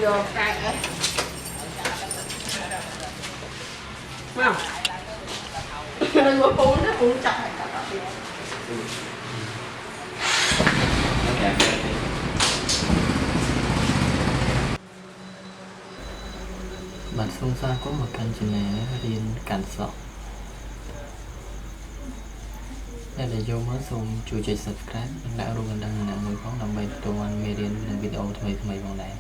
vô cay á. Không? Đừng có phun nó phun chặt. Bạn xung xa có một căn chừng này riêng cản sọ đây là vô mới xung chui chơi subscribe đã luôn đăng là người có làm bài tuần anh mê điên video thay bằng này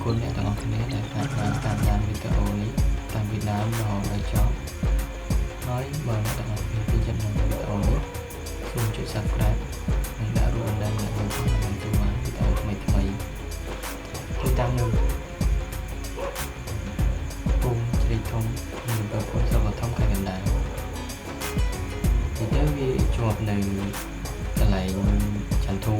คุณអ្នកទាំងអស់គ្នាដែលបានតាមដានវីដេអូនេះតាំងពីដើមរហូតដល់ចប់ហើយបើអ្នកទាំងអស់គ្នាពេញចិត្តនឹងវីដេអូនេះសូមចុច Subscribe និងដាក់រូបបណ្ដឹងអ្នកមើលផងដើម្បីទទួលបានវីដេអូថ្មីៗគឺតាមនោះពុំជ្រីធំនិងប្រព័ន្ធសកលធំខាងកណ្ដាលទីទៅវាជាប់នៅកន្លែងចន្ទធូ